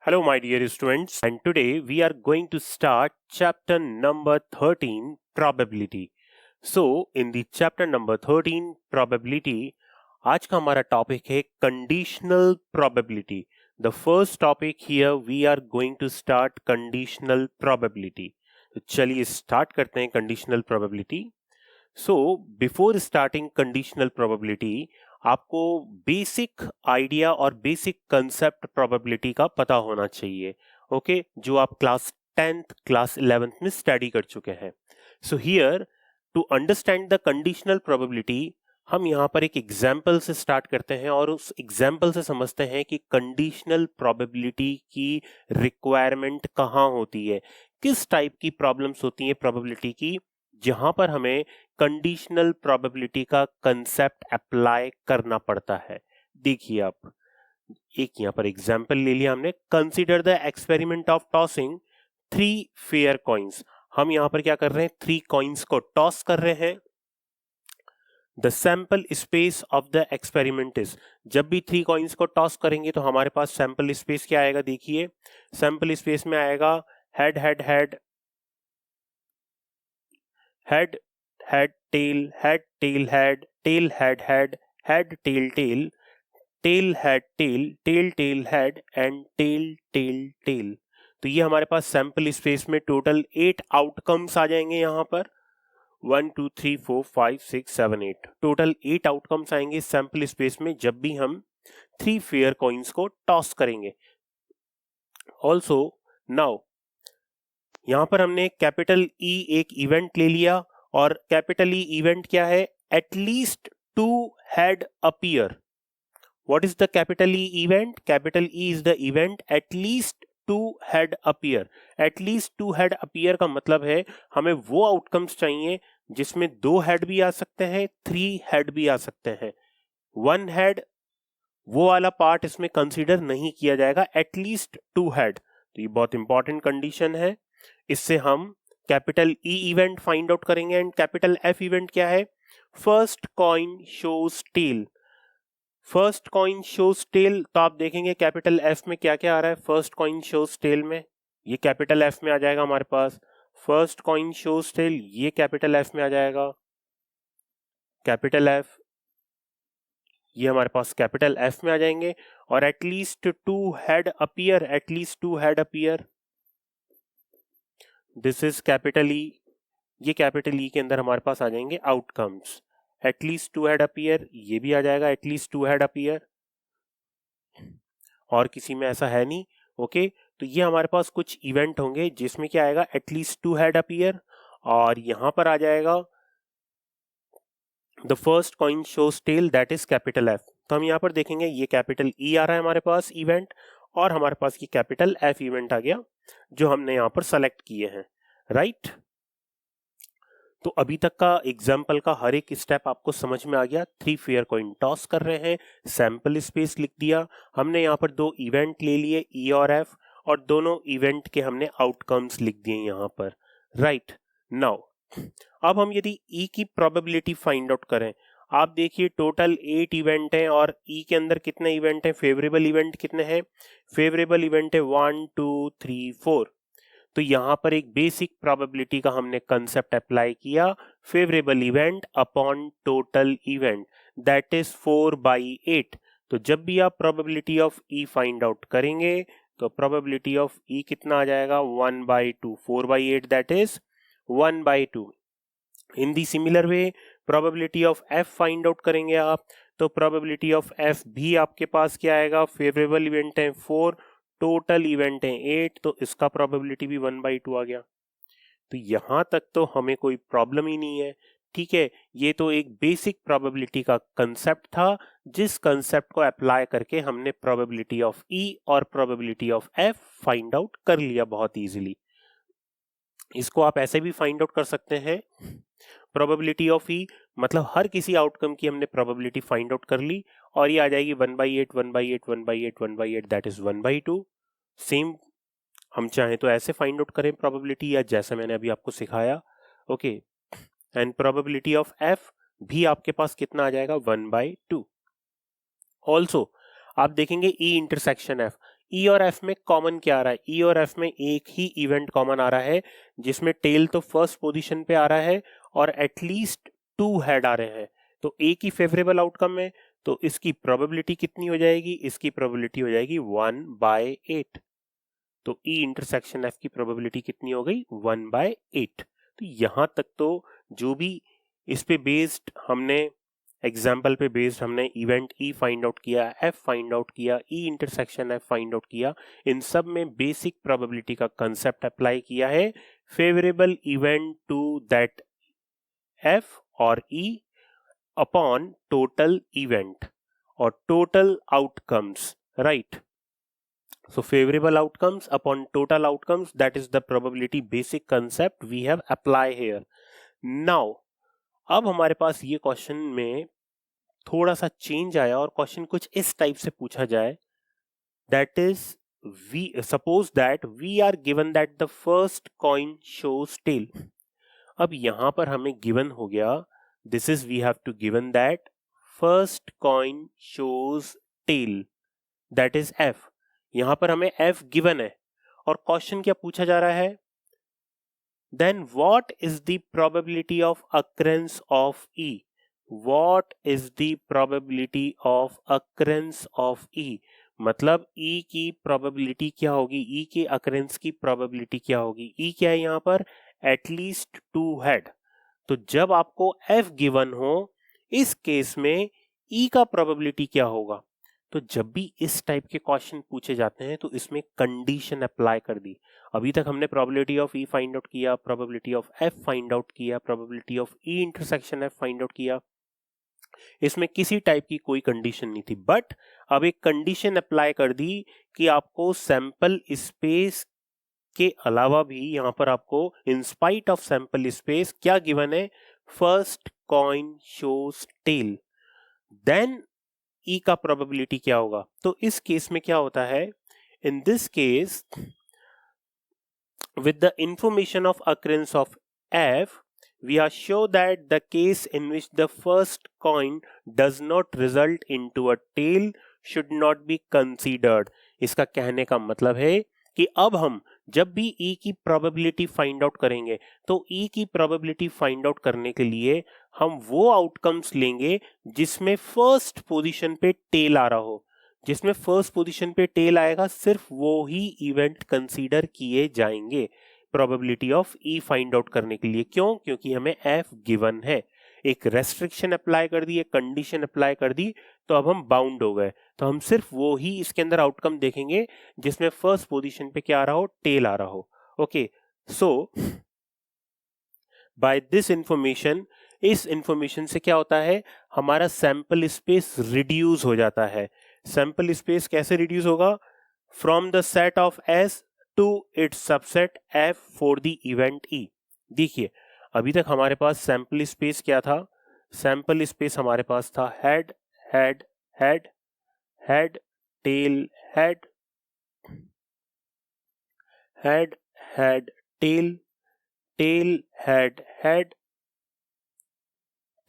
Hello, my dear students, and today we are going to start chapter number 13, probability. So, in the chapter number 13, probability, आज का हमारा topic है conditional probability. The first topic here we are going to start conditional probability. तो चलिए start करते हैं conditional probability. So, before starting conditional probability, आपको basic idea और बेसिक कंसेप्ट प्रोबेबिलिटी का पता होना चाहिए, ओके, जो आप क्लास 10th क्लास 11th में स्टडी कर चुके हैं. So here to understand the conditional probability हम यहाँ पर एक एग्जाम्पल से स्टार्ट करते हैं और उस एग्जाम्पल से समझते हैं कि कंडीशनल प्रोबेबिलिटी की रिक्वायरमेंट कहाँ होती है, किस टाइप की प्रॉब्लम्स होती हैं प्रोबेबिलिटी की जहां पर हमें कंडीशनल प्रोबेबिलिटी का कंसेप्ट अप्लाई करना पड़ता है. देखिए आप एक यहां पर एग्जांपल ले लिया हमने. Consider the experiment of tossing 3 fair coins. हम यहां पर क्या कर रहे हैं, 3 कॉइंस को टॉस कर रहे हैं. The sample space of the experiment is, जब भी 3 कॉइंस को टॉस करेंगे तो हमारे पास सैंपल स्पेस क्या आएगा, देखिए सैंपल स्पेस में आएगा head head head head, head, tail, head, tail, head, tail, head, head, head, tail, tail, tail, head, tail, tail, tail, head and tail, tail, tail. तो ये हमारे पास सैंपल स्पेस में total 8 outcomes आ जाएंगे. यहाँ पर 1 2 3 4 5 6 7 8 total 8 outcomes आएंगे sample space में जब भी हम 3 फेयर कॉइंस को टॉस करेंगे. ऑल्सो नाउ यहां पर हमने कैपिटल ई एक इवेंट ले लिया और कैपिटल ई इवेंट क्या है, at least 2 head appear. What is the capital E event? Capital E is the event at least 2 head appear. At least 2 head appear का मतलब है हमें वो आउटकम्स चाहिए जिसमें 2 हेड भी आ सकते हैं, 3 हेड भी आ सकते हैं. 1 हेड वो वाला पार्ट इसमें कंसीडर नहीं किया जाएगा, एटलीस्ट 2 हेड. तो ये बहुत इंपॉर्टेंट कंडीशन है. इससे हम capital E event find out करेंगे. एंड कैपिटल एफ इवेंट क्या है, first coin shows tail. First coin shows tail, तो आप देखेंगे कैपिटल एफ में क्या क्या आ रहा है. फर्स्ट कॉइन शोज टेल में ये कैपिटल एफ में आ जाएगा हमारे पास. फर्स्ट कॉइन शोज टेल ये कैपिटल एफ में आ जाएगा. कैपिटल एफ ये हमारे पास कैपिटल एफ में आ जाएंगे. और at least 2 head appear, at least 2 head appear, this is capital E. ये कैपिटल ई के अंदर हमारे पास आ जाएंगे आउटकम्स. एटलीस्ट 2 हेड अपीयर ये भी आ जाएगा, एटलीस्ट 2 हेड अपीयर, और किसी में ऐसा है नहीं. ओके, तो ये हमारे पास कुछ इवेंट होंगे जिसमें क्या आएगा, एटलीस्ट 2 हेड अपीयर. और यहां पर आ जाएगा the first coin shows tail, that is capital F. तो हम यहां पर देखेंगे ये कैपिटल ई आ रहा है हमारे पास इवेंट, और हमारे पास ये कैपिटल एफ इवेंट आ गया जो हमने यहां पर सेलेक्ट किए हैं, राइट. तो अभी तक का एग्जाम्पल का हर एक स्टेप आपको समझ में आ गया. 3 फेयर कॉइन टॉस कर रहे हैं, सैंपल स्पेस लिख दिया हमने, यहाँ पर 2 इवेंट ले लिए ई और एफ, और दोनों इवेंट के हमने आउटकम्स लिख दिए यहाँ पर, राइट. नाउ अब हम यदि ई की प्रोबेबिलिटी फाइंड आउट करें, आप देखिए टोटल 8 इवेंट हैं और ई के अंदर कितने इवेंट हैं, फेवरेबल इवेंट कितने हैं, फेवरेबल इवेंट है 1 2 3 4. तो यहां पर एक बेसिक प्रोबेबिलिटी का हमने कंसेप्ट अप्लाई किया, favourable event upon total event, that is 4/8. तो जब भी आप probability of E find out करेंगे तो प्रोबेबिलिटी ऑफ ई कितना आ जाएगा, 1/2. 4/8 that is 1/2. In the similar way probability of F find out करेंगे आप, तो प्रोबेबिलिटी ऑफ एफ भी आपके पास क्या आएगा, फेवरेबल इवेंट है 4, टोटल इवेंट है 8, तो इसका प्रोबेबिलिटी भी 1/2 आ गया. तो यहां तक तो हमें कोई प्रॉब्लम ही नहीं है, ठीक है. ये तो एक बेसिक प्रोबेबिलिटी का कंसेप्ट था जिस कंसेप्ट को अप्लाई करके हमने प्रोबेबिलिटी ऑफ ई और probability of F find out कर लिया बहुत इजीली. इसको आप ऐसे भी फाइंड आउट कर सकते हैं, प्रोबेबिलिटी ऑफ ई मतलब हर किसी आउटकम की हमने प्रोबेबिलिटी फाइंड आउट कर ली और ये आ जाएगी 1/8 1/8 1/8 1/8 दैट इज 1/2. सेम हम चाहें तो ऐसे फाइंड आउट करें प्रोबेबिलिटी, या जैसे मैंने अभी आपको सिखाया, okay. And probability of F भी आपके पास कितना आ जाएगा, 1/2. ऑल्सो आप देखेंगे ई इंटरसेक्शन एफ. ई और एफ में कॉमन क्या आ रहा है? ई और एफ में एक ही इवेंट कॉमन आ रहा है जिसमें टेल तो फर्स्ट पोजीशन पे आ रहा है और एटलीस्ट 2 हेड आ रहे हैं, तो एक ही फेवरेबल आउटकम है, तो इसकी प्रोबेबिलिटी कितनी हो जाएगी? इसकी प्रोबेबिलिटी हो जाएगी 1/8। तो ई इंटरसेक्शन एफ की प्रोबेबिलिटी कितनी हो गई? 1/8। तो यहां तक तो जो भी इस पे बेस्ड हमने एग्जाम्पल पे बेस्ड हमने इवेंट ई फाइंड आउट किया, एफ फाइंड आउट किया, E intersection F find out किया, इन सब में बेसिक प्रोबेबिलिटी का कंसेप्ट अप्लाई किया है। Favourable event to that F और ई अपॉन टोटल इवेंट और total outcomes, right? So favorable outcomes upon total outcomes, that is the probability basic concept we have apply here. Now अब हमारे पास ये question में थोड़ा सा चेंज आया और क्वेश्चन कुछ इस टाइप से पूछा जाए, that is we suppose that we are given that the first coin shows tail. अब यहां पर हमें given हो गया, this is we have to given that first coin shows tail, that is f. यहां पर हमें f गिवन है और क्वेश्चन क्या पूछा जा रहा है? Then what is the probability of occurrence of E? What is the probability of occurrence of E? मतलब ई की प्रोबेबिलिटी क्या होगी? ई के अकरेंस की प्रोबेबिलिटी क्या होगी? ई क्या है यहां पर? At least 2 head. तो जब आपको f गिवन हो, इस केस में ई का प्रोबेबिलिटी क्या होगा? तो जब भी इस टाइप के क्वेश्चन पूछे जाते हैं तो इसमें कंडीशन अप्लाई कर दी। अभी तक हमने probability of E find out किया, probability of F find out किया, probability of E intersection F find out किया, इसमें किसी टाइप की कोई कंडीशन नहीं थी। बट अब एक कंडीशन अप्लाई कर दी कि आपको सैंपल स्पेस के अलावा भी यहां पर आपको in spite of sample space क्या गिवन है? First coin shows tail. Then E का प्रोबेबिलिटी क्या होगा? तो इस केस में क्या होता है? In this case with the information of occurrence of f, we are sure that the case in which the first coin does not result into a tail should not be considered. इसका कहने का मतलब है कि अब हम जब भी e की प्रोबेबिलिटी फाइंड आउट करेंगे तो e की प्रोबेबिलिटी फाइंड आउट करने के लिए हम वो आउटकम्स लेंगे जिसमें फर्स्ट पोजीशन पे टेल आ रहा हो। जिसमें फर्स्ट पोजीशन पे टेल आएगा सिर्फ वो ही इवेंट कंसीडर किए जाएंगे probability of E find out करने के लिए। क्यों? क्योंकि हमें एफ गिवन है। एक रेस्ट्रिक्शन अप्लाई कर दी, एक कंडीशन अप्लाई कर दी, तो अब हम बाउंड हो गए। तो हम सिर्फ वो ही इसके अंदर आउटकम देखेंगे जिसमें फर्स्ट पोजीशन पे क्या आ रहा हो? टेल आ रहा हो। Okay, so by this information, इस इंफॉर्मेशन से क्या होता है? हमारा सैंपल स्पेस रिड्यूस हो जाता है। सैंपल स्पेस कैसे रिड्यूस होगा? From the set of S to its subset F for the event E. देखिए अभी तक हमारे पास सैंपल स्पेस क्या था? सैंपल स्पेस हमारे पास था head head head head tail head head head tail tail head head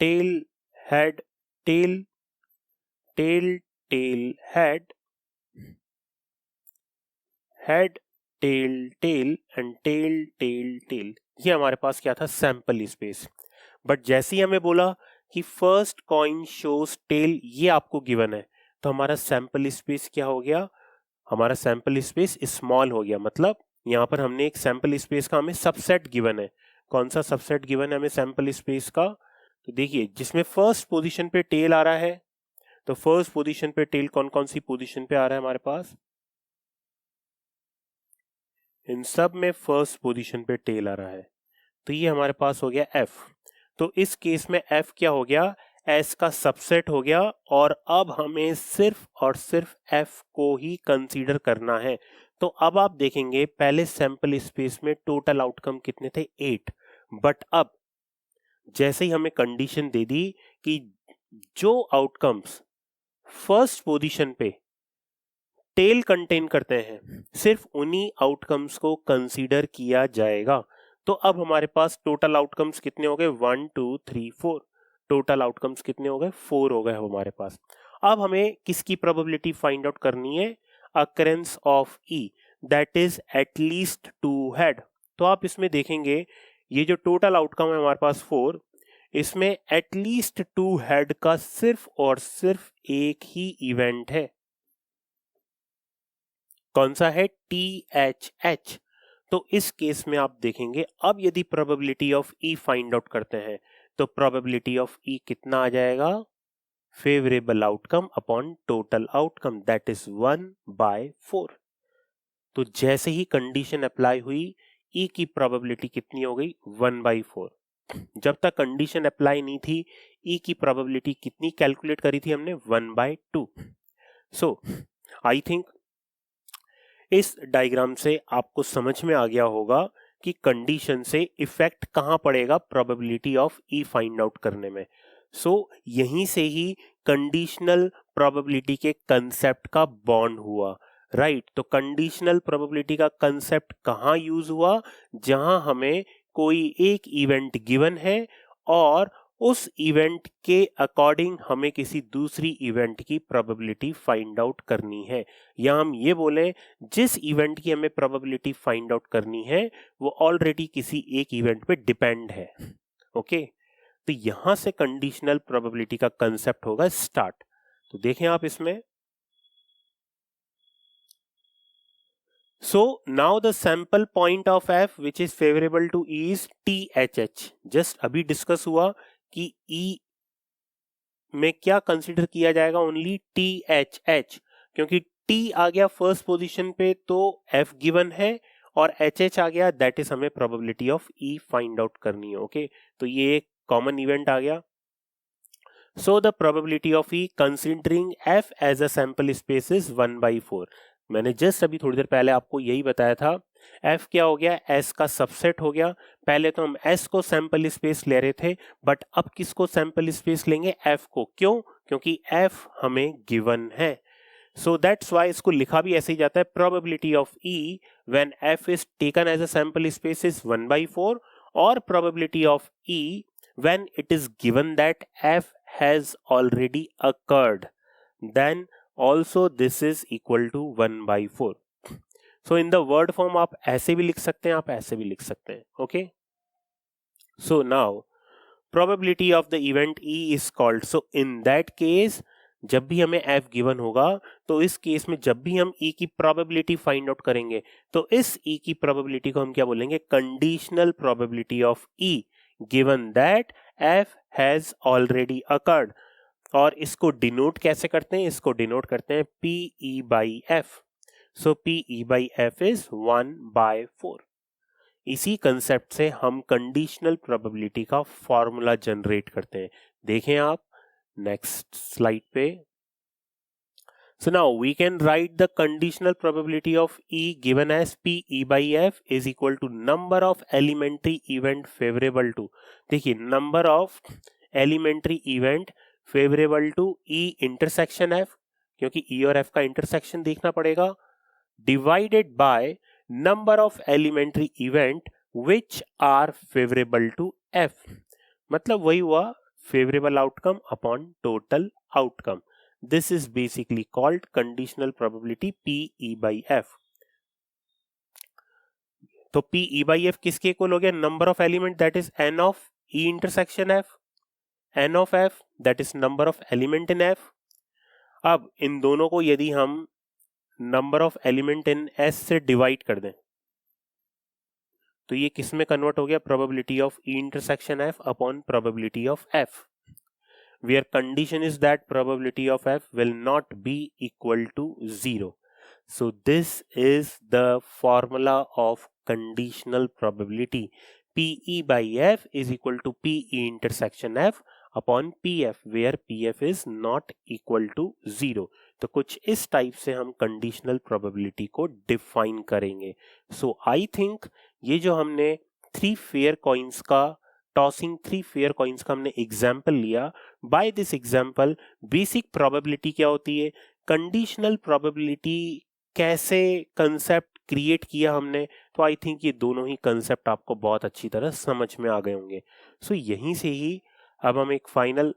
tail head tail tail tail head head tail tail and tail tail tail. ये हमारे पास क्या था? Sample space. बट जैसे ही हमें बोला कि फर्स्ट कॉइन शोज टेल, ये आपको गिवन है, तो हमारा सैंपल स्पेस क्या हो गया? हमारा सैंपल स्पेस स्मॉल हो गया। मतलब यहाँ पर हमने एक सैंपल स्पेस का हमें सबसेट गिवन है। कौन सा सबसेट गिवन है हमें सैंपल स्पेस का? तो देखिए जिसमें फर्स्ट पोजीशन पे टेल आ रहा है, तो फर्स्ट पोजीशन पे टेल कौन कौन सी पोजीशन पे आ रहा है हमारे पास? इन सब में फर्स्ट पोजीशन पे टेल आ रहा है, तो ये हमारे पास हो गया f। तो इस केस में f क्या हो गया? s का सबसेट हो गया और अब हमें सिर्फ और सिर्फ f को ही कंसीडर करना है। तो अब आप देखेंगे पहले सैंपल स्पेस में टोटल आउटकम कितने थे? 8। बट अब जैसे ही हमें कंडीशन दे दी कि जो आउटकम्स फर्स्ट पोजीशन पे टेल कंटेन करते हैं सिर्फ उन्हीं आउटकम्स को कंसीडर किया जाएगा। तो अब हमारे पास टोटल आउटकम्स कितने हो गए? 1 2 3 4। टोटल आउटकम्स कितने हो गए? 4 हो गए हमारे पास। अब हमें किसकी प्रोबेबिलिटी फाइंड आउट करनी है? occurrence of E that is at least 2 head। तो आप इसमें देखेंगे ये जो टोटल आउटकम है हमारे पास 4, इसमें एटलीस्ट 2 हेड का सिर्फ और सिर्फ एक ही इवेंट है। कौन सा है? THH। तो इस केस में आप देखेंगे अब यदि probability of E find out करते हैं तो प्रोबेबिलिटी ऑफ E कितना आ जाएगा? Favourable outcome upon total outcome, that is 1/4। तो जैसे ही कंडीशन अप्लाई हुई E की प्रोबेबिलिटी कितनी हो गई? 1/4। जब तक कंडीशन अप्लाई नहीं थी E की प्रोबेबिलिटी कितनी कैलकुलेट करी थी हमने? 1/2। सो आई थिंक इस डायग्राम से आपको समझ में आ गया होगा कि कंडीशन से इफेक्ट कहां पड़ेगा probability of E find out करने में। सो यहीं से ही कंडीशनल प्रोबेबिलिटी के कंसेप्ट का बॉन्ड हुआ, राइट। तो कंडीशनल प्रोबेबिलिटी का कंसेप्ट कहां यूज हुआ? जहां हमें कोई एक इवेंट गिवन है और उस इवेंट के अकॉर्डिंग हमें किसी दूसरी इवेंट की प्रोबेबिलिटी फाइंड आउट करनी है, या हम ये बोलें जिस इवेंट की हमें प्रोबेबिलिटी फाइंड आउट करनी है वो ऑलरेडी किसी एक इवेंट पे डिपेंड है। ओके, तो यहां से कंडीशनल प्रोबेबिलिटी का कंसेप्ट होगा स्टार्ट। तो देखें आप इसमें, so now the sample point of f which is favorable to E is THH। just अभी डिस्कस हुआ कि E में क्या कंसिडर किया जाएगा? ओनली THH, क्योंकि T आ गया फर्स्ट पोजीशन पे तो F गिवन है और HH आ गया, दैट इज हमें probability of E find out करनी है। ओके, तो ये एक कॉमन इवेंट आ गया। So the probability of E considering F as a sample space is 1/4। मैंने जस्ट अभी थोड़ी देर पहले आपको यही बताया था, F क्या हो गया? S का सबसेट हो गया। पहले तो हम S को सैंपल स्पेस ले रहे थे, बट अब किसको सैंपल स्पेस लेंगे? F को। क्यों? क्योंकि F हमें गिवन है। सो दैट्स वाई इसको लिखा भी ऐसे ही जाता है, probability of E when F is taken as a sample space is 1/4, और probability of E when it is given that F has already occurred, then also this is equal to 1/4। so in the word form आप ऐसे भी लिख सकते हैं, आप ऐसे भी लिख सकते हैं। okay, so now probability of the event E is called, so in that case जब भी हमें F गिवन होगा तो इस केस में जब भी हम E की प्रोबेबिलिटी फाइंड आउट करेंगे तो इस E की प्रोबेबिलिटी को हम क्या बोलेंगे? Conditional probability of E given that F has already occurred। और इसको डिनोट कैसे करते हैं? इसको डिनोट करते हैं PE/F। So PE/F is 1/4। इसी कंसेप्ट से हम कंडीशनल प्रोबेबिलिटी का फॉर्मूला जनरेट करते हैं। देखें आप नेक्स्ट स्लाइड पे। So now we can write the conditional probability of E given as PE/F is equal to number of elementary event favorable to, देखिए number of elementary event favorable to E intersection F, क्योंकि E और F का intersection देखना पड़ेगा, divided by number of elementary event which are favorable to F। मतलब वही हुआ favorable outcome upon total outcome। This is basically called conditional probability PE/F। तो PE/F किसके इक्वल हो गया? Number of element that is N of E intersection F, N of F that is number of element in F। अब इन दोनों को यदि हम number of element in S से डिवाइड कर दें तो ये किस में कन्वर्ट हो गया? Probability of E intersection F upon probability of F, where condition is that probability of F will not be equal to 0। So this is the formula of conditional probability। PE/F is equal to PE intersection F upon PF, where PF is not equal to 0। तो कुछ इस type से हम conditional probability को define करेंगे। सो I think ये जो हमने थ्री फेयर कॉइन्स का टॉसिंग थ्री फेयर कॉइन्स का हमने एग्जाम्पल लिया, by this example basic probability क्या होती है, कंडीशनल प्रोबेबिलिटी कैसे कंसेप्ट क्रिएट किया हमने, तो आई थिंक ये दोनों ही कंसेप्ट आपको बहुत अच्छी तरह समझ में आ गए होंगे। सो यहीं से ही अब हम एक फाइनल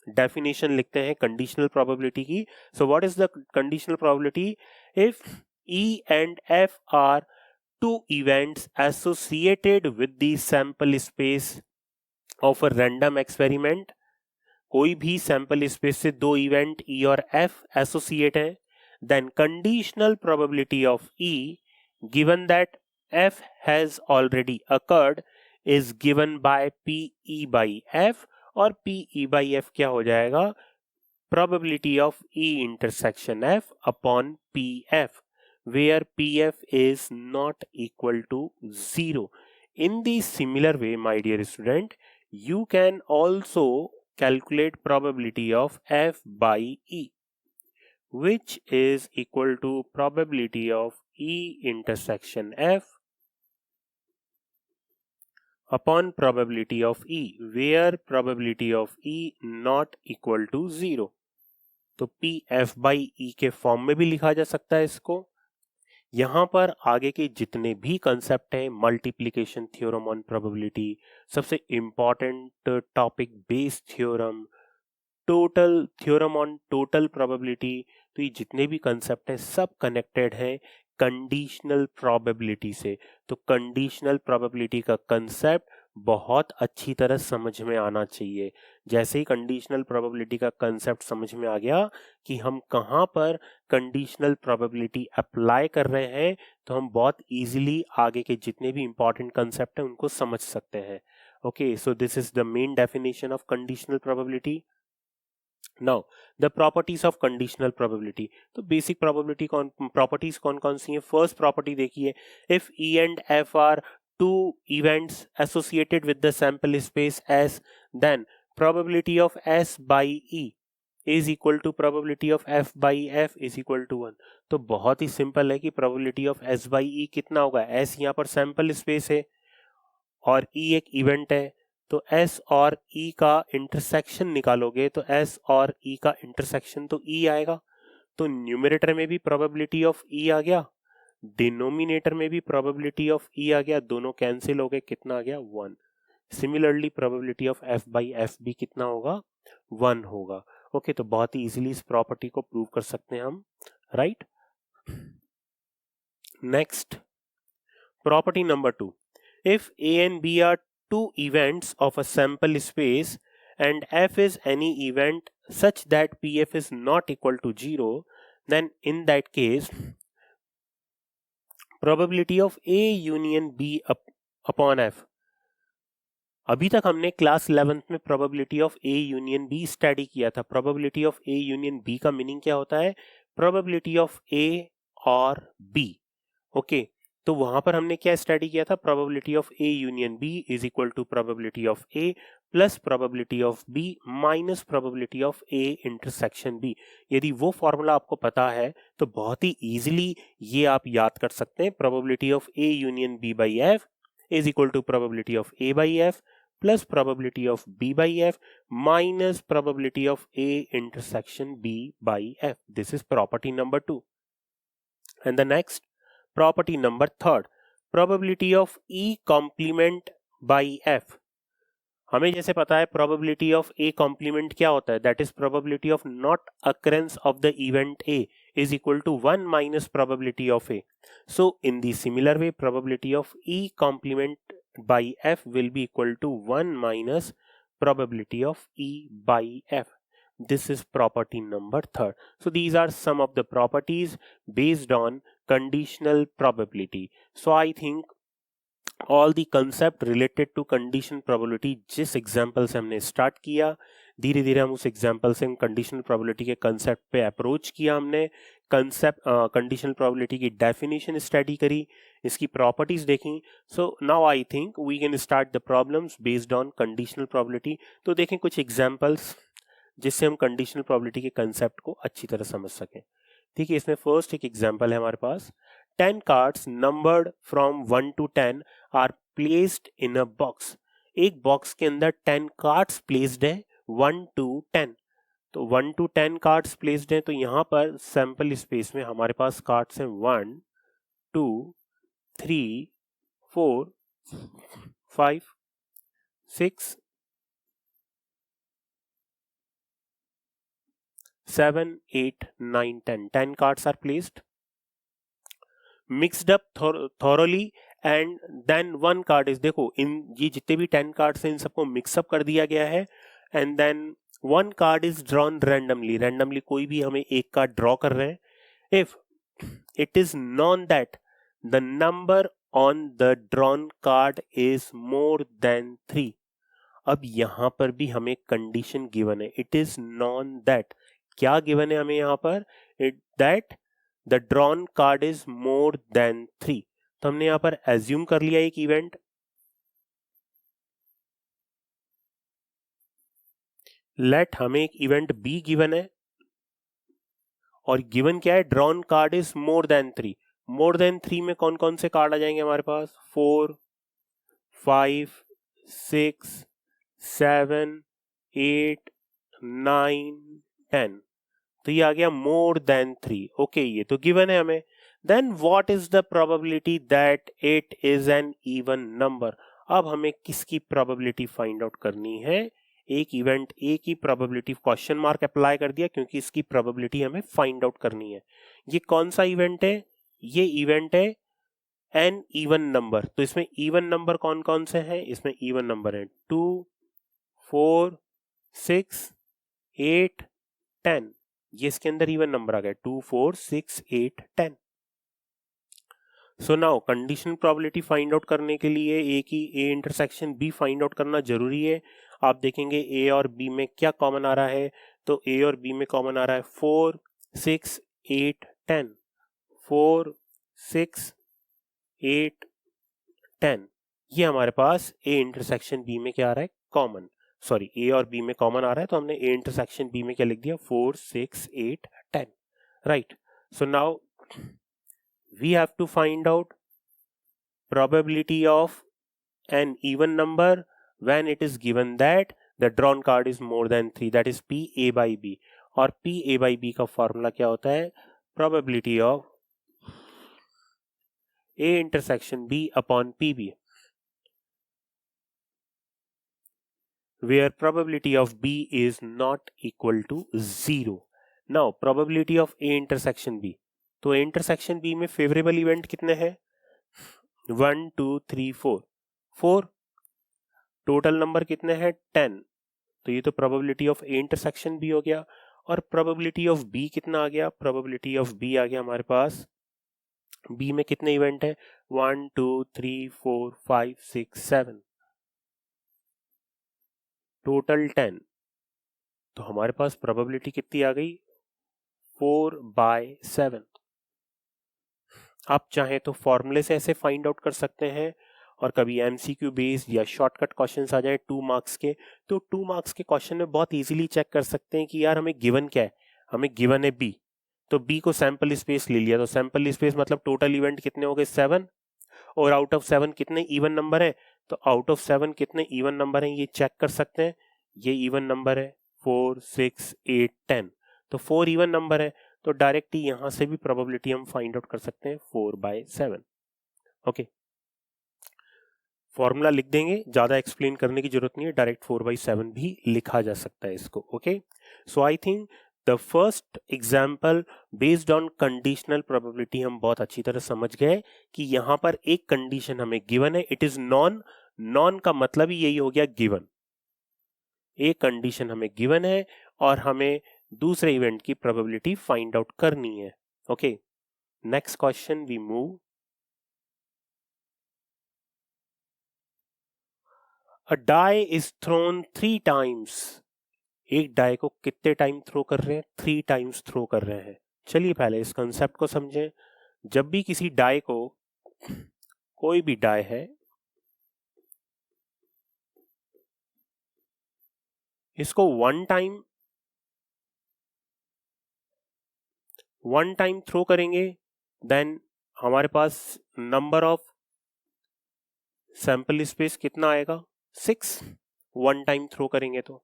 डेफिनेशन लिखते हैं कंडीशनल प्रोबेबिलिटी की। So what is the conditional probability? if E and F are two events associated with the sample space of a random experiment, कोई भी सैंपल स्पेस से दो इवेंट E और F एसोसिएट है, then conditional probability of E given that F has already occurred is given by PE by F, और PE by F क्या हो जाएगा, probability of E intersection F upon PF, where PF is not equal to 0. In the similar way, my dear student, you can also calculate probability of F by E, which is equal to probability of E intersection F upon probability of E, where probability of E not equal to 0. तो P F by E के form में भी लिखा जा सकता है इसको। यहां पर आगे के जितने भी कंसेप्ट हैं, मल्टीप्लिकेशन थ्योरम ऑन प्रोबेबिलिटी, सबसे important topic based theorem, total theorem on total probability, तो ये जितने भी कंसेप्ट हैं सब कनेक्टेड हैं कंडीशनल प्रोबेबिलिटी से। तो कंडीशनल प्रोबेबिलिटी का कंसेप्ट बहुत अच्छी तरह समझ में आना चाहिए। जैसे ही कंडीशनल प्रोबेबिलिटी का कंसेप्ट समझ में आ गया कि हम कहाँ पर कंडीशनल प्रोबेबिलिटी अप्लाई कर रहे हैं, तो हम बहुत इजीली आगे के जितने भी इंपॉर्टेंट कंसेप्ट हैं उनको समझ सकते हैं। Okay, so this is the main definition of conditional probability. Now the properties of conditional probability. तो बेसिक प्रोबेबिलिटी प्रॉपर्टीज कौन कौन सी हैं? फर्स्ट प्रॉपर्टी देखिए, if E and F R two events associated with the sample space S, then probability of S by E is equal to probability of F by F is equal to 1. तो बहुत ही simple है कि probability of S by E कितना होगा? S यहाँ पर sample space है और E एक event है, तो S और E का इंटरसेक्शन निकालोगे तो S और E का इंटरसेक्शन तो E आएगा। तो न्यूमरेटर में भी probability of E आ गया, डिनोमिनेटर में भी प्रोबेबिलिटी ऑफ ई आ गया, दोनों कैंसिल हो गए, कितना आ गया? 1। Similarly probability of F by F भी कितना होगा? 1 होगा। ओके, तो बहुत ही इजीली इस प्रॉपर्टी को प्रूव कर सकते हैं हम, right. Next property number 2, if A and B are two events of a sample space and f is any event such that pf is not equal to 0, then in that case probability of A union B upon F। अभी तक हमने class 11th में probability of A union B study किया था। probability of A union B का meaning क्या होता है? probability of A और B। ओके, तो वहां पर हमने क्या स्टडी किया था? probability of A union B is equal to probability of A plus probability of B minus probability of A intersection B। यदि वो फॉर्मूला आपको पता है तो बहुत ही इजीली ये आप याद कर सकते हैं। probability of A union B by F is equal to probability of A by F plus probability of B by F minus probability of A intersection B by F. This is property number 2. And the next property number 3, probability of E complement by F। हमें जैसे पता है probability of A complement क्या होता है? That is probability of not occurrence of the event A is equal to 1 minus probability of A. So in the similar way, probability of E complement by F will be equal to 1 minus probability of E by F. This is property number 3. So these are some of the properties based on conditional probability. So I think all the concept related to condition probability जिस example से हमने start किया, धीरे धीरे हम उस example से conditional probability के कंसेप्ट पे अप्रोच किया। हमने कंसेप्ट कंडीशनल प्रोबेबिलिटी की डेफिनेशन स्टडी करी, इसकी प्रॉपर्टीज देखी। So now I think we can start the problems based on conditional probability. तो देखें कुछ एग्जाम्पल्स जिससे हम कंडीशनल प्रोबेबिलिटी के कंसेप्ट को अच्छी तरह समझ सकें। ठीक है, इसमें फर्स्ट एक एग्जाम्पल है हमारे पास, 10 cards numbered from 1 to 10 are placed in a box। एक बॉक्स के अंदर 10 कार्ड्स प्लेस्ड है 1 to 10। तो 1 to 10 कार्ड्स प्लेस्ड हैं, तो यहाँ पर सैंपल स्पेस में हमारे पास कार्ड्स हैं 1 2 3 4 5 6 7 8 9 10 10 cards are placed। Mixed up thoroughly and then one card is, देखो इन ये जितने भी 10 कार्ड्स हैं इन सबको मिक्सअप कर दिया गया है and then one card is drawn randomly कोई भी हमें एक कार्ड ड्रॉ कर रहे हैं। If it is known that the number on the drawn card is more than 3। अब यहां पर भी हमें कंडीशन गिवन है, इट इज नॉन दैट, क्या गिवन है हमें यहां पर, it that the drawn card is more than 3। तो हमने यहां पर एज्यूम कर लिया एक इवेंट, लेट हमें एक इवेंट बी गिवन है और गिवन क्या है, drawn card is more than 3। More than 3 में कौन कौन से कार्ड आ जाएंगे हमारे पास, 4 5 6 7 8 9 10। तो ये आ गया मोर देन 3। ओके, ये तो गिवन है हमें। Then what is the probability that it is an even number. अब हमें किसकी प्रोबेबिलिटी फाइंड आउट करनी है, एक इवेंट ए की प्रोबेबिलिटी, क्वेश्चन मार्क अप्लाई कर दिया क्योंकि इसकी प्रोबेबिलिटी हमें फाइंड आउट करनी है। ये कौन सा इवेंट है, ये इवेंट है एन इवन नंबर। तो इसमें इवन नंबर कौन कौन से हैं, इसमें इवन नंबर है 2 4 6 8 10। ये इसके अंदर इवन नंबर आ गया 2 4 6 8 10। So now conditional probability find out करने के लिए ए की A intersection B find out करना जरूरी है। आप देखेंगे ए और बी में क्या कॉमन आ रहा है, तो ए और बी में कॉमन आ रहा है 4 6 8 10, 4 6 8 10। ये हमारे पास ए इंटरसेक्शन बी में क्या आ रहा है, कॉमन, सॉरी ए और बी में कॉमन आ रहा है, तो हमने ए इंटरसेक्शन बी में क्या लिख दिया, 4 6 8 10, right. So now we have to find out probability of an even number when it is given that the drawn card is more than 3, that is p a by b। और p a by b का formula क्या होता है, probability of a intersection b upon pb, where probability of b is not equal to 0। now probability of a intersection b, तो intersection B में favourable event कितने हैं, 1 2 3 4, 4, total number कितने हैं 10। तो ये तो probability of A intersection B हो गया। और प्रोबेबिलिटी ऑफ बी कितना आ गया, प्रोबेबिलिटी ऑफ बी आ गया हमारे पास, बी में कितने इवेंट है 1 2 3 4 5 6 7, टोटल 10। तो हमारे पास प्रोबेबिलिटी कितनी आ गई 4/7। आप चाहें तो फॉर्मूले से ऐसे फाइंड आउट कर सकते हैं, और कभी एमसीक्यू बेस्ड या शॉर्टकट क्वेश्चंस आ जाए 2 मार्क्स के, तो 2 मार्क्स के क्वेश्चन में बहुत इजीली चेक कर सकते हैं कि यार हमें गिवन क्या है, हमें गिवन है बी, तो बी को सैंपल स्पेस ले लिया, तो सैंपल स्पेस मतलब टोटल इवेंट कितने हो गए 7, और आउट ऑफ 7 कितने इवन नंबर है, तो आउट ऑफ 7 कितने इवन नंबर हैं ये चेक कर सकते हैं। ये इवन नंबर है 4 6 8 10, तो 4 इवन नंबर है, तो डायरेक्टली यहां से भी प्रोबेबिलिटी हम फाइंड आउट कर सकते हैं 4/7। ओके, फॉर्मूला लिख देंगे, ज्यादा एक्सप्लेन करने की जरूरत नहीं है, डायरेक्ट 4/7 भी लिखा जा सकता है इसको। Okay, so I think the first example based on conditional probability हम बहुत अच्छी तरह समझ गए कि यहां पर एक कंडीशन हमें गिवन है, इट इज नॉन, नॉन का मतलब ही यही हो गया गिवन, एक कंडीशन हमें गिवन है और हमें दूसरे इवेंट की प्रोबेबिलिटी फाइंड आउट करनी है। Okay, next question we move. A die is thrown 3 times, एक डाई को कितने टाइम थ्रो कर रहे हैं, 3 टाइम्स थ्रो कर रहे हैं। चलिए पहले इस कंसेप्ट को समझें। जब भी किसी डाई को, कोई भी डाई है, इसको वन टाइम थ्रो करेंगे, देन हमारे पास नंबर ऑफ सैंपल स्पेस कितना आएगा 6, वन टाइम थ्रो करेंगे। तो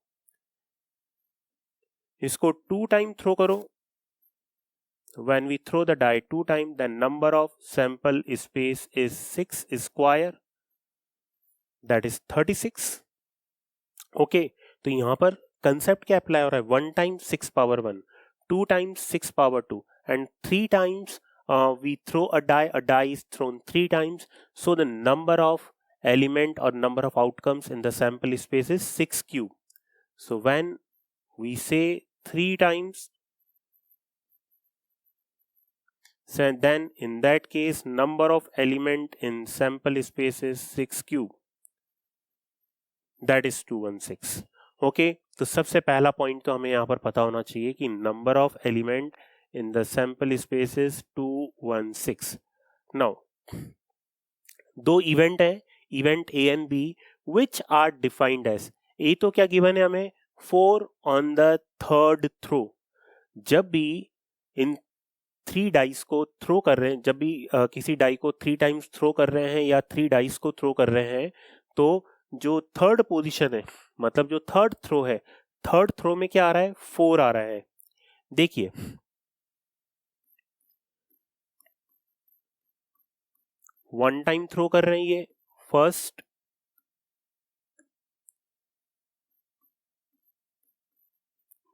इसको 2 टाइम थ्रो करो, when we throw the die 2 times the number of sample space is 6 square, that is 36। Okay, तो यहां पर कंसेप्ट क्या अप्लाई हो रहा है, 1 times 6 power 1, 2 times 6 power 2 and 3 times we throw a die is thrown 3 times, so the number of element or number of outcomes in the sample space is 6 cube. So when we say 3 times, so then in that case number of element in sample space is 6 cube, that is 216. Okay तो सबसे पहला point तो हमें यहाँ पर पता होना चाहिए कि number of element in the sample space is 216. Now दो इवेंट है, event A and B, which are defined as, A तो क्या गिवन है हमें 4 ऑन द थर्ड थ्रो. जब भी इन 3 डाइस को थ्रो कर रहे हैं, जब भी किसी डाई को 3 टाइम्स थ्रो कर रहे हैं या 3 डाइस को थ्रो कर रहे हैं, तो जो थर्ड पोजीशन है, मतलब जो थर्ड थ्रो है, थर्ड थ्रो में क्या आ रहा है, 4 आ रहा है. देखिए वन टाइम थ्रो कर रहे हैं ये फर्स्ट,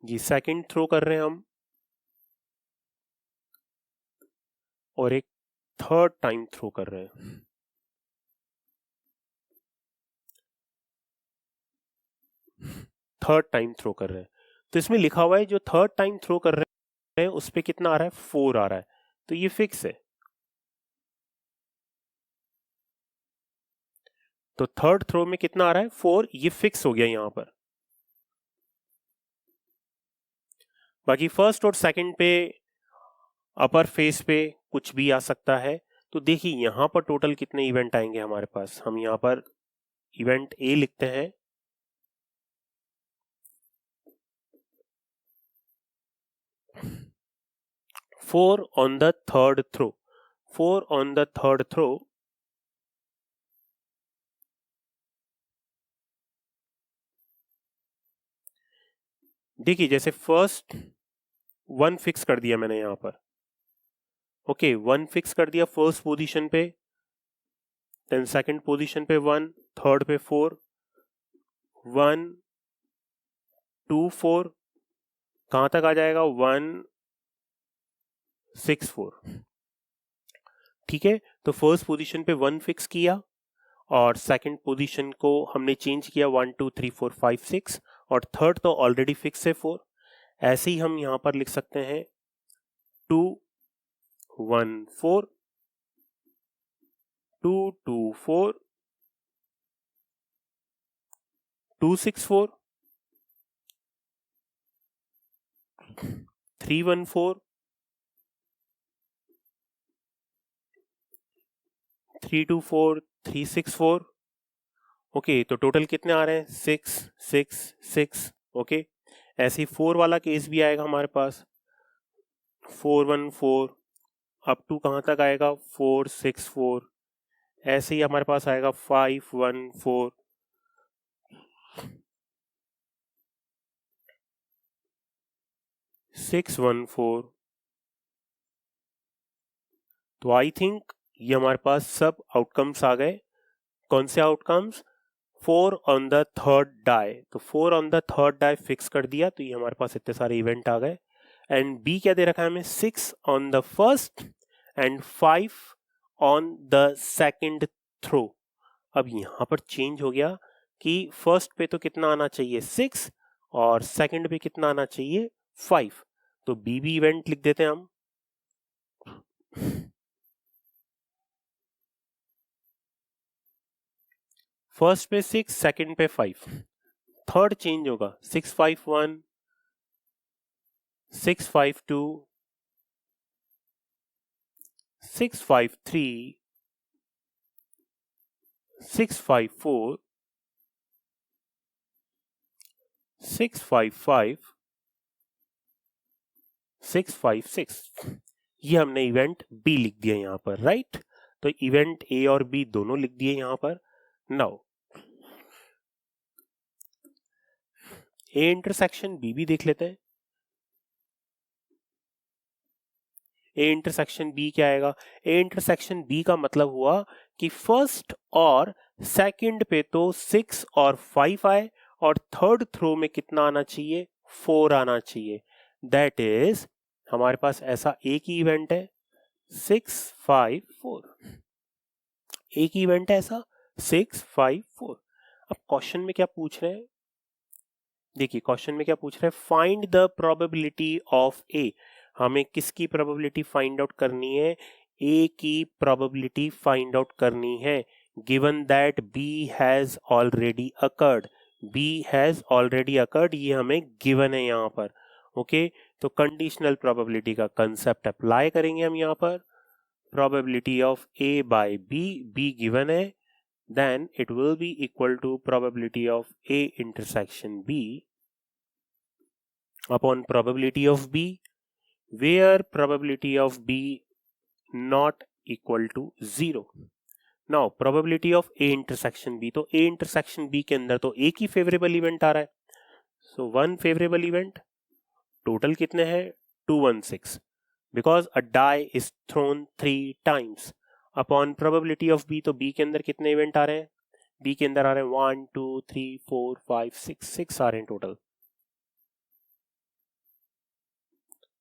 ये सेकंड थ्रो कर रहे हैं हम, और एक थर्ड टाइम थ्रो कर रहे हैं. थर्ड टाइम थ्रो कर रहे हैं, तो इसमें लिखा हुआ है जो थर्ड टाइम थ्रो कर रहे हैं उस पे कितना आ रहा है, 4 आ रहा है, तो ये फिक्स है. तो थर्ड थ्रो में कितना आ रहा है, 4, ये फिक्स हो गया यहां पर. बाकी फर्स्ट और सेकंड पे, अपर फेस पे कुछ भी आ सकता है. तो देखिए यहां पर टोटल कितने इवेंट आएंगे हमारे पास. हम यहां पर इवेंट ए लिखते हैं, four on the third throw, 4 on the third throw. देखिए जैसे फर्स्ट 1 फिक्स कर दिया मैंने यहां पर, ओके 1 फिक्स कर दिया फर्स्ट पोजीशन पे, देन सेकंड पोजीशन पे 1, थर्ड पे 4, 1 2 4, कहां तक आ जाएगा 1 6 4. ठीक है, तो फर्स्ट पोजीशन पे 1 फिक्स किया और सेकंड पोजीशन को हमने चेंज किया 1 2 3 4 5 6, और थर्ड तो ऑलरेडी फिक्स है 4. ऐसे ही हम यहां पर लिख सकते हैं 2 1 4, 2 2 4, 2 6 4, 3 1 4, 3 2 4, 3 6 4. ओके तो टोटल कितने आ रहे हैं, 6 6 6. ओके ऐसे ही 4 वाला केस भी आएगा हमारे पास, 4 1 4, अप टू कहां तक आएगा 4 6 4. ऐसे ही हमारे पास आएगा 5 1 4, 6 1 4. तो आई थिंक ये हमारे पास सब आउटकम्स आ गए. कौन से outcomes, 4 on the third die, तो 4 on the third die fix कर दिया, तो ये हमारे पास इतने सारे इवेंट आ गए. एंड बी क्या दे रखा है हमें, 6 on the first and 5 on the second throw. अब यहां पर चेंज हो गया कि फर्स्ट पे तो कितना आना चाहिए 6 और सेकंड पे कितना आना चाहिए 5, तो बी भी इवेंट लिख देते हैं हम. फर्स्ट पे 6, सेकंड पे 5, थर्ड चेंज होगा 6 5 1, 6 5 2, 6 5 3, 6 5 4, 6 5 5, 6 5 6. ये हमने इवेंट बी लिख दिया यहां पर, राइट. तो इवेंट ए और बी दोनों लिख दिए यहां पर. नाउ ए इंटरसेक्शन बी भी देख लेते हैं. ए इंटरसेक्शन बी क्या आएगा, ए इंटरसेक्शन बी का मतलब हुआ कि फर्स्ट और सेकंड पे तो 6 और 5 आए, और थर्ड थ्रो में कितना आना चाहिए, 4 आना चाहिए. दैट इज हमारे पास ऐसा एक ही इवेंट है 654, एक इवेंट है ऐसा 654। अब क्वेश्चन में क्या पूछ रहे हैं, देखिए क्वेश्चन में क्या पूछ रहे हैं, फाइंड द प्रोबेबिलिटी ऑफ ए। हमें किसकी प्रोबेबिलिटी फाइंड आउट करनी है, ए की प्रोबेबिलिटी फाइंड आउट करनी है, given that B has already occurred. B has already occurred, ये हमें गिवन है यहाँ पर। ओके, तो कंडीशनल प्रोबेबिलिटी का कंसेप्ट अप्लाई करेंगे हम यहाँ पर। Probability of A by B, B given है, then it will be equal to probability of A intersection B upon probability of B, where probability of B not equal to 0. Now probability of A intersection B, तो A intersection B के अंदर तो एक ही favorable event आ रहा है, so one favorable event, total कितने हैं 216, because a die is thrown 3 times. Upon probability of B, तो बी के अंदर कितने इवेंट आ रहे हैं, बी के अंदर आ रहे हैं 1 2 3 4 5 6 आ रहे हैं टोटल।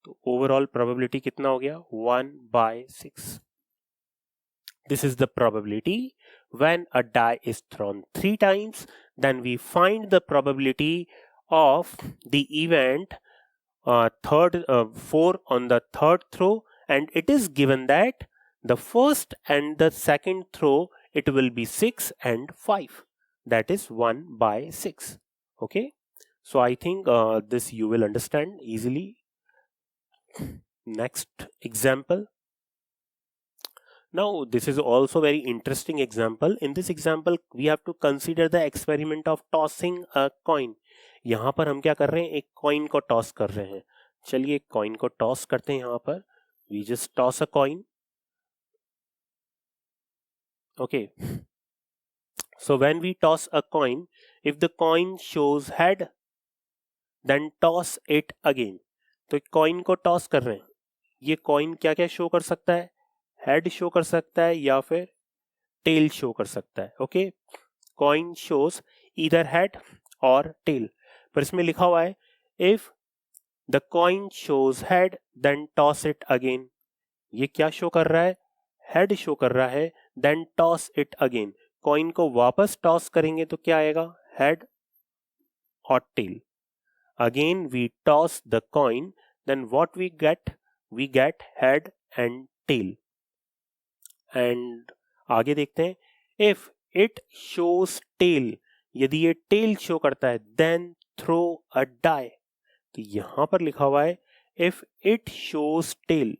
तो ओवरऑल प्रोबेबिलिटी कितना हो गया 1/6। This is the probability when a die is thrown 3 times, then we find the probability of the event 4 on the third throw, and it is given that the first and the second throw it will be 6 and 5, that is 1/6. Okay, so I think this you will understand easily. Next example. Now this is also very interesting example. In this example we have to consider the experiment of tossing a coin. यहाँ पर हम क्या कर रहे हैं, एक coin को toss कर रहे हैं। चलिए एक कॉइन को टॉस करते हैं यहाँ पर। We just toss a coin. Okay, so when we toss a coin, if the coin shows head, then toss it again. तो कॉइन को टॉस कर रहे हैं, ये कॉइन क्या क्या शो कर सकता है, हेड शो कर सकता है या फिर टेल शो कर सकता है। Okay, coin shows either head और टेल, पर इसमें लिखा हुआ है if the coin shows head then toss it again. ये क्या शो कर रहा है, हेड शो कर रहा है, then toss it again. Coin को वापस टॉस करेंगे तो क्या आएगा, हेड और tail. Again we toss the coin, then what we get head and tail. And आगे देखते हैं, इफ इट शोज टेल, यदि ये टेल शो करता है, देन थ्रो अ डाई। तो यहां पर लिखा हुआ है if it shows tail,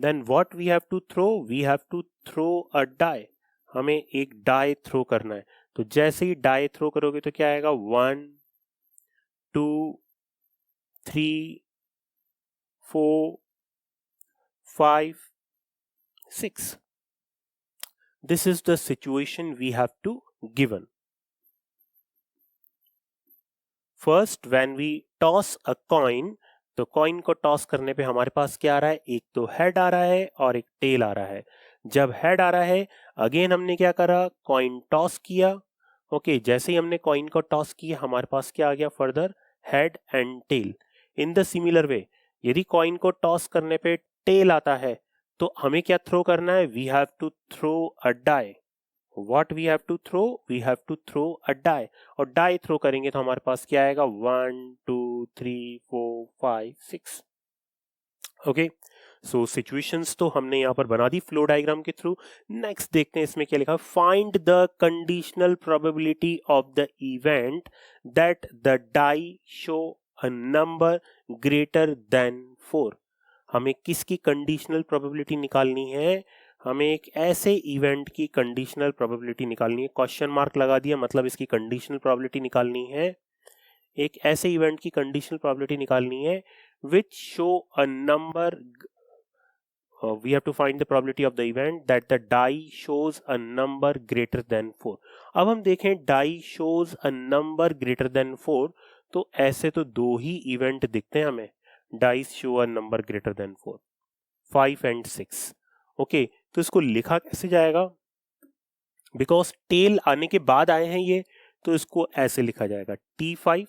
then what we have to throw, we have to throw a die. हमें एक डाई थ्रो करना है, तो जैसे ही डाई थ्रो करोगे तो क्या आएगा 1 2 3 4 5 6. This is the situation we have to given. First when we toss a coin, तो कॉइन को टॉस करने पे हमारे पास क्या आ रहा है, एक तो हेड आ रहा है और एक टेल आ रहा है। जब हेड आ रहा है, अगेन हमने क्या करा, कॉइन टॉस किया। ओके, जैसे ही हमने कॉइन को टॉस किया हमारे पास क्या आ गया further, head and tail. In the similar way, यदि कॉइन को टॉस करने पे टेल आता है तो हमें क्या थ्रो करना है, we have to throw a die. What we have to throw, we have to throw a die, और die थ्रो करेंगे तो हमारे पास क्या आएगा 1 2 3 4 5 6। ओके, सो सिचुएशंस तो हमने यहाँ पर बना दी फ्लो डायग्राम के थ्रू। नेक्स्ट देखते हैं इसमें क्या लिखा, find the conditional probability of the event that the die show a number greater than 4। हमें किसकी कंडीशनल प्रोबेबिलिटी निकालनी है, हमें एक ऐसे इवेंट की कंडीशनल प्रोबेबिलिटी निकालनी है। क्वेश्चन मार्क लगा दिया, मतलब इसकी कंडीशनल प्रोबेबिलिटी निकालनी है। एक ऐसे इवेंट की कंडीशनल प्रोबेबिलिटी निकालनी है which show a number, we have to find the probability of the event that the die shows a number greater than 4। अब हम देखें die shows a number greater than 4, तो ऐसे तो दो ही इवेंट दिखते हैं हमें, dice show a number greater than 4, 5 and 6। Okay, तो इसको लिखा कैसे जाएगा, बिकॉज टेल आने के बाद आए हैं ये, तो इसको ऐसे लिखा जाएगा T5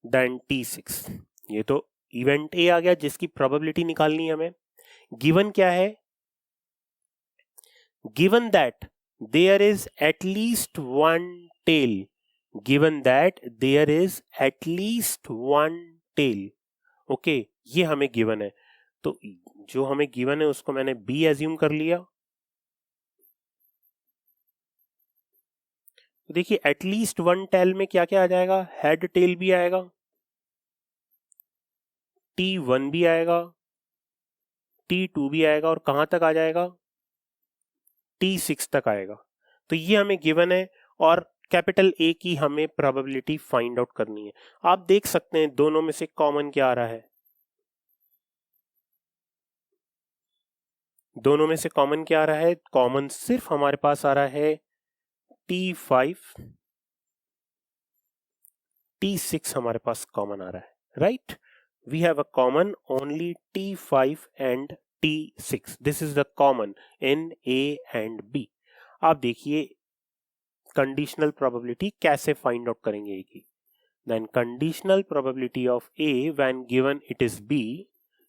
देन T6। ये तो इवेंट ए आ गया जिसकी प्रोबेबिलिटी निकालनी है हमें। गिवन क्या है? Given that there is at least one tail, given that there is at least one tail. Okay, ये हमें गिवन है, तो जो हमें गिवन है उसको मैंने बी एज्यूम कर लिया। तो देखिए एटलीस्ट वन टेल में क्या क्या आ जाएगा? हेड टेल भी आएगा, T1 भी आएगा, T2 भी आएगा, और कहां तक आ जाएगा? T6 तक आएगा। तो ये हमें गिवन है और कैपिटल ए की हमें प्रोबेबिलिटी फाइंड आउट करनी है। आप देख सकते हैं दोनों में से कॉमन क्या आ रहा है? दोनों में से कॉमन क्या आ रहा है? कॉमन सिर्फ हमारे पास आ रहा है T5, T6 हमारे पास कॉमन आ रहा है, right? We have a common only T5 and T6. This is the common in A and B. आप देखिए कंडीशनल प्रोबेबिलिटी कैसे फाइंड आउट करेंगे की। Then conditional probability of A when given it is B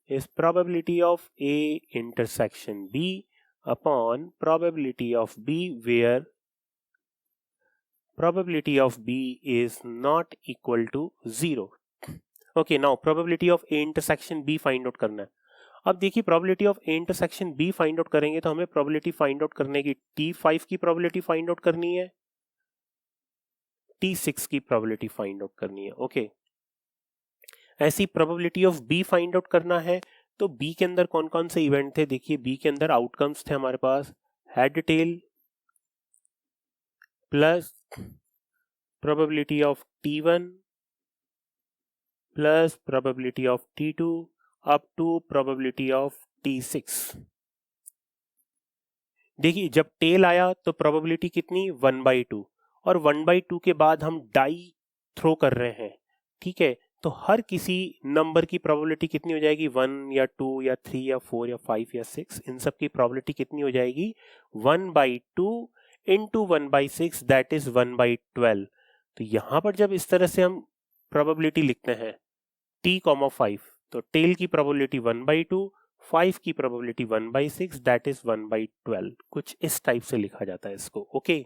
is probability of A intersection B upon probability of B where probability of B is not equal to 0. Okay, now probability of A intersection B find out करना है। अब देखिए probability of A intersection B find out करेंगे तो हमें probability find out करने की T5 की प्रोबेबिलिटी फाइंड आउट करनी है, T6 की प्रोबेबिलिटी फाइंड आउट करनी है। ओके, ऐसी probability of B find out करना है तो बी के अंदर कौन कौन से इवेंट थे? देखिए बी के अंदर आउटकम्स थे हमारे पास head tail plus probability of T1 plus probability of T2 up to probability of T6। देखिए जब टेल आया तो प्रोबेबिलिटी कितनी? 1/2, और 1/2 के बाद हम डाई थ्रो कर रहे हैं, ठीक है? तो हर किसी नंबर की प्रोबेबिलिटी कितनी हो जाएगी? 1 या 2 या 3 या 4 या 5 या 6, इन सब की प्रोबेबिलिटी कितनी हो जाएगी? 1/2 इंटू 1/6, दैट इज 1/12। तो यहां पर जब इस तरह से हम प्रोबेबिलिटी लिखते हैं T,5, तो टेल की प्रोबेबिलिटी 1/2, 5 की प्रोबेबिलिटी 1/6, दैट इज 1/12। कुछ इस टाइप से लिखा जाता है इसको। ओके,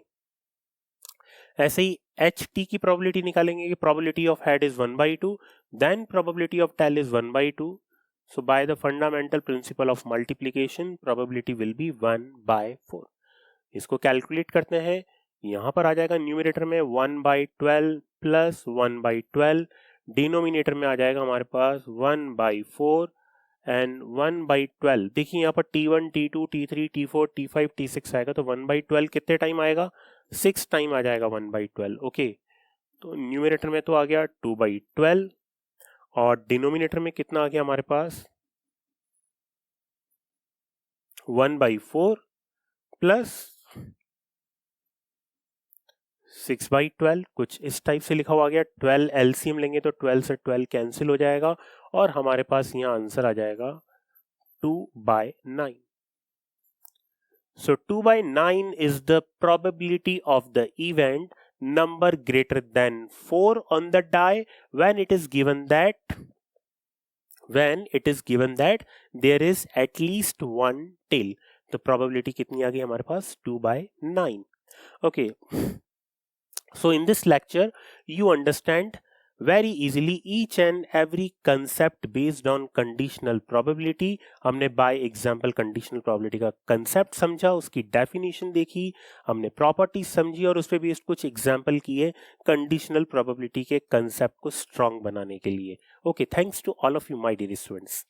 ऐसे ही HT की प्रोबेबिलिटी निकालेंगे कि probability of head is 1/2, then probability of tail is 1/2। So by the fundamental principle of multiplication probability will be 1/4। इसको कैलकुलेट करते हैं, यहां पर आ जाएगा न्यूमरेटर में 1/12 प्लस 1/12, डिनोमिनेटर में आ जाएगा हमारे पास 1/4 एंड 1/12। देखिए यहाँ पर T1, T2, T3, T4, T5, T6 आएगा, तो 1/12 कितने टाइम आएगा? 6 टाइम आ जाएगा 1/12। ओके, तो न्यूमरेटर में तो आ गया 2/12 और डिनोमिनेटर में कितना आ गया हमारे पास? 1/4 प्लस 6/12, कुछ इस टाइप से लिखा हुआ गया। 12 एलसीएम लेंगे तो 12 से 12 कैंसिल हो जाएगा और हमारे पास यहाँ आंसर आ जाएगा 2/9। So 2/9 is the probability of the event number greater than 4 on the die when it is given that there is at least one tail। तो probability कितनी आ गई हमारे पास? 2/9। Okay. So in this lecture, you understand very easily each and every concept based on conditional probability। हमने by example conditional probability का concept समझा, उसकी definition देखी, हमने properties समझी और उस पे based कुछ example किए conditional probability के concept को strong बनाने के लिए। Okay, thanks to all of you my dear students।